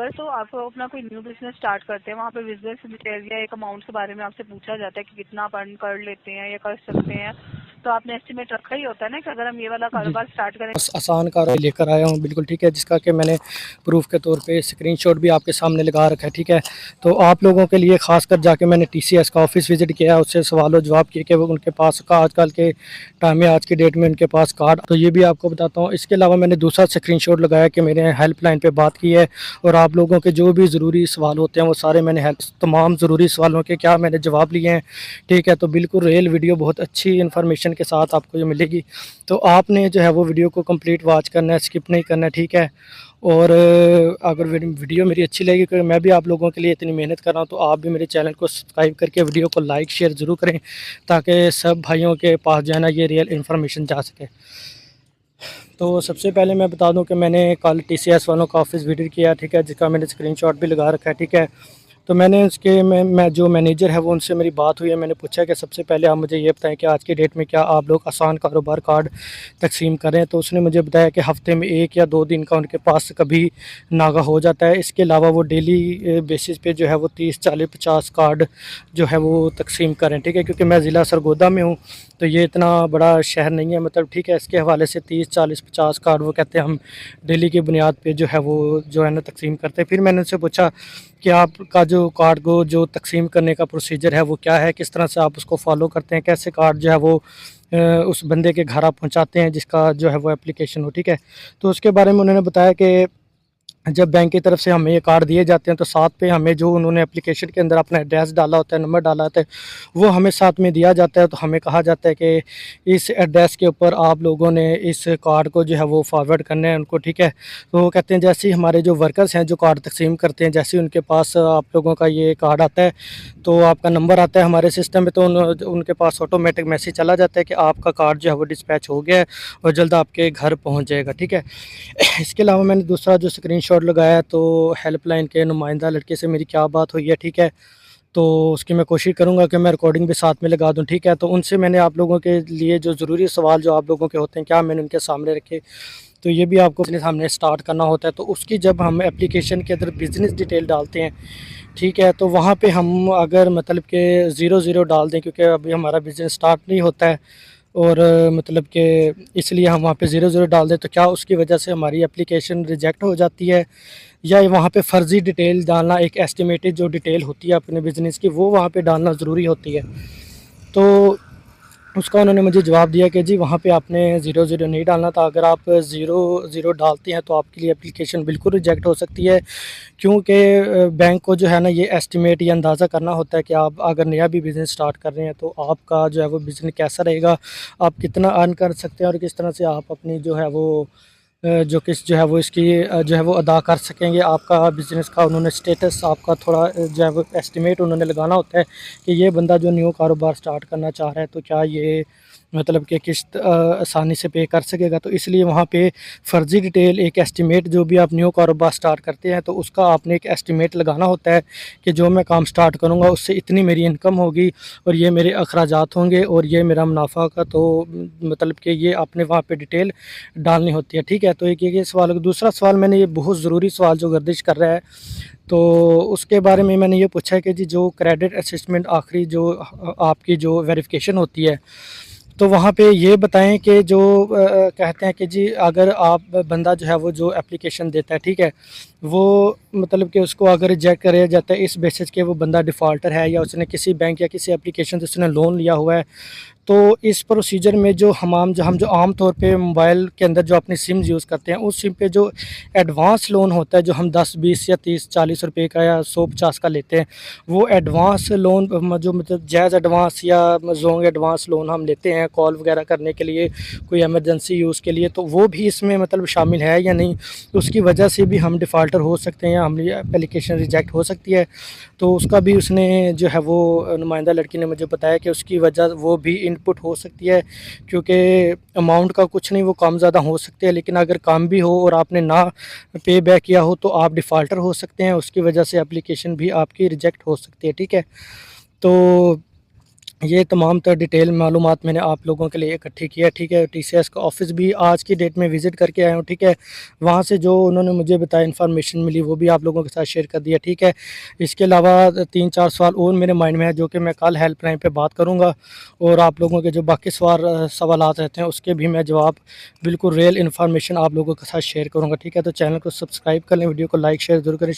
अगर तो आप अपना कोई न्यू बिजनेस स्टार्ट करते हैं, वहाँ पे बिजनेस डिटेल या एक अमाउंट के बारे में आपसे पूछा जाता है कि कितना आप अर्न कर लेते हैं या कर सकते हैं, तो आपने एस्टिमेट रखा ही होता है ना कि अगर हम ये वाला जी कारोबार स्टार्ट करें। आसान कारोबार लेकर आया हूँ, बिल्कुल ठीक है, जिसका कि मैंने प्रूफ के तौर पे स्क्रीनशॉट भी आपके सामने लगा रखा है। ठीक है, तो आप लोगों के लिए खासकर जाके मैंने टीसीएस का ऑफिस विजिट किया, उससे सवालों जवाब किए कि वो उनके पास का आजकल के टाइम में, आज की डेट में उनके पास कार्ड, तो ये भी आपको बताता हूँ। इसके अलावा मैंने दूसरा स्क्रीनशॉट लगाया कि मैंने हेल्पलाइन पे बात की है और आप लोगों के जो भी ज़रूरी सवाल होते हैं वो सारे मैंने तमाम ज़रूरी सवालों के क्या मैंने जवाब लिए हैं। ठीक है, तो बिल्कुल रियल वीडियो बहुत अच्छी इन्फॉर्मेशन के साथ आपको ये मिलेगी, तो आपने जो है वो वीडियो को कंप्लीट वॉच करना है, स्किप नहीं करना है। ठीक है, और अगर वीडियो मेरी अच्छी लगी, क्योंकि मैं भी आप लोगों के लिए इतनी मेहनत कर रहा हूँ, तो आप भी मेरे चैनल को सब्सक्राइब करके वीडियो को लाइक शेयर ज़रूर करें, ताकि सब भाइयों के पास जो है ना ये रियल इन्फॉर्मेशन जा सके। तो सबसे पहले मैं बता दूं कि मैंने कल टीसीएस वालों का ऑफिस विजिट किया। ठीक है, जिसका मैंने स्क्रीनशॉट भी लगा रखा है। ठीक है, तो मैंने उसके मैं जो मैनेजर है वो उनसे मेरी बात हुई है। मैंने पूछा कि सबसे पहले आप मुझे ये बताएं कि आज की डेट में क्या आप लोग आसान कारोबार कार्ड तकसीम करें, तो उसने मुझे बताया कि हफ़्ते में 1 या 2 दिन का उनके पास कभी नागा हो जाता है। इसके अलावा वो डेली बेसिस पे जो है वो 30 40 50 कार्ड जो है वो तकसीम करें। ठीक है, क्योंकि मैं ज़िला सरगोदा में हूँ, तो ये इतना बड़ा शहर नहीं है, मतलब ठीक है, इसके हवाले से 30 40 50 कार्ड वो कहते हैं हम डेली की बुनियाद पे जो है वो जो है ना तकसीम करते हैं। फिर मैंने उनसे पूछा कि आपका जो कार्ड को जो तकसीम करने का प्रोसीजर है वो क्या है, किस तरह से आप उसको फॉलो करते हैं, कैसे कार्ड जो है वो उस बंदे के घर आप पहुंचाते हैं जिसका जो है वो एप्लीकेशन हो। ठीक है, तो उसके बारे में उन्होंने बताया कि जब बैंक की तरफ से हमें ये कार्ड दिए जाते हैं, तो साथ पे हमें जो उन्होंने एप्लीकेशन के अंदर अपना एड्रेस डाला होता है, नंबर डाला होता है, वो हमें साथ में दिया जाता है। तो हमें कहा जाता है कि इस एड्रेस के ऊपर आप लोगों ने इस कार्ड को जो है वो फॉरवर्ड करना है उनको। ठीक है, तो वो कहते हैं जैसे ही हमारे जो वर्कर्स हैं जो कार्ड तकसीम करते हैं, जैसे ही उनके पास आप लोगों का ये कार्ड आता है, तो आपका नंबर आता है हमारे सिस्टम में, तो उनके पास ऑटोमेटिक मैसेज चला जाता है कि आपका कार्ड जो है वो डिस्पैच हो गया है और जल्द आपके घर पहुँच जाएगा। ठीक है, इसके अलावा मैंने दूसरा जो स्क्रीनशॉट लगाया, तो हेल्पलाइन के नुमाइंदा लड़के से मेरी क्या बात हुई है। ठीक है, तो उसकी मैं कोशिश करूंगा कि मैं रिकॉर्डिंग भी साथ में लगा दूं। ठीक है, तो उनसे मैंने आप लोगों के लिए जो ज़रूरी सवाल जो आप लोगों के होते हैं, क्या मैंने उनके सामने रखे, तो ये भी आपको अपने सामने स्टार्ट करना होता है। तो उसकी जब हम एप्लीकेशन के अंदर बिज़नेस डिटेल डालते हैं, ठीक है, तो वहाँ पे हम अगर मतलब कि 00 डाल दें, क्योंकि अभी हमारा बिज़नेस स्टार्ट नहीं होता है, और मतलब कि इसलिए हम वहाँ पे 00 डाल दें, तो क्या उसकी वजह से हमारी एप्लीकेशन रिजेक्ट हो जाती है, या वहाँ पे फ़र्ज़ी डिटेल डालना, एक एस्टिमेटेड जो डिटेल होती है अपने बिज़नेस की वो वहाँ पे डालना ज़रूरी होती है। तो उसका उन्होंने मुझे जवाब दिया कि जी वहाँ पे आपने 00 नहीं डालना था, अगर आप 00 डालते हैं तो आपके लिए एप्लीकेशन बिल्कुल रिजेक्ट हो सकती है, क्योंकि बैंक को जो है ना ये एस्टिमेट, ये अंदाज़ा करना होता है कि आप अगर नया भी बिज़नेस स्टार्ट कर रहे हैं तो आपका जो है वो बिज़नेस कैसा रहेगा, आप कितना अर्न कर सकते हैं और किस तरह से आप अपनी जो है वो जो किस जो है वो इसकी जो है वो अदा कर सकेंगे। आपका बिज़नेस का उन्होंने स्टेटस आपका थोड़ा जो है वो एस्टिमेट उन्होंने लगाना होता है कि ये बंदा जो न्यू कारोबार स्टार्ट करना चाह रहा है, तो क्या ये मतलब कि किस्त आसानी से पे कर सकेगा। तो इसलिए वहाँ पे फ़र्ज़ी डिटेल, एक एस्टिमेट, जो भी आप न्यू कारोबार स्टार्ट करते हैं तो उसका आपने एक एस्टिमेट लगाना होता है कि जो मैं काम स्टार्ट करूँगा उससे इतनी मेरी इनकम होगी और ये मेरे अखराजात होंगे और ये मेरा मुनाफा का, तो मतलब कि ये आपने वहाँ पे डिटेल डालनी होती है। ठीक है, तो एक ये सवाल हो। दूसरा सवाल, मैंने ये बहुत ज़रूरी सवाल जो गर्दिश कर रहा है, तो उसके बारे में मैंने ये पूछा है कि जी जो क्रेडिट असेसमेंट आखिरी जो आपकी जो वेरिफिकेशन होती है, तो वहाँ पे ये बताएं कि जो कहते हैं कि जी अगर आप बंदा जो है वो जो एप्लीकेशन देता है, ठीक है, वो मतलब कि उसको अगर रिजेक्ट किया जाता है इस बेसिस के वो बंदा डिफ़ॉल्टर है या उसने किसी बैंक या किसी एप्लीकेशन से उसने लोन लिया हुआ है, तो इस प्रोसीजर में जो हम जो आम तौर पे मोबाइल के अंदर जो अपनी सिम यूज़ करते हैं, उस सिम पे जो एडवांस लोन होता है, जो हम 10 20 या 30 40 रुपए का या 100 50 का लेते हैं, वो एडवांस लोन जो मतलब जायज़ एडवांस या जोंग एडवांस लोन हम लेते हैं कॉल वगैरह करने के लिए, कोई इमरजेंसी यूज़ के लिए, तो वो भी इसमें मतलब शामिल है या नहीं, उसकी वजह से भी हम डिफ़ॉल्टर हो सकते हैं या हमारी एप्लीकेशन रिजेक्ट हो सकती है। तो उसका भी उसने जो है वो नुमाइंदा लड़की ने मुझे बताया कि उसकी वजह वो भी इनपुट हो सकती है, क्योंकि अमाउंट का कुछ नहीं, वो कम ज़्यादा हो सकते हैं, लेकिन अगर कम भी हो और आपने ना पे बैक किया हो तो आप डिफ़ॉल्टर हो सकते हैं, उसकी वजह से एप्लीकेशन भी आपकी रिजेक्ट हो सकती है। ठीक है, तो ये तमाम तर डिटेल मालूमात मैंने आप लोगों के लिए इकट्ठी की है, ठीक है। टीसीएस का ऑफ़िस भी आज की डेट में विज़िट करके आया हूँ, ठीक है। वहाँ से जो उन्होंने मुझे बताया इन्फॉर्मेशन मिली वो भी आप लोगों के साथ शेयर कर दिया, ठीक है। इसके अलावा 3-4 सवाल और मेरे माइंड में है जो कि मैं कल हेल्पलाइन पे बात करूँगा, और आप लोगों के जो बाकी सवालात रहते हैं उसके भी मैं जवाब बिल्कुल रियल इन्फॉर्मेशन आप लोगों के साथ शेयर करूँगा, ठीक है। तो चैनल को सब्सक्राइब कर लें, वीडियो को लाइक शेयर ज़रूर करें।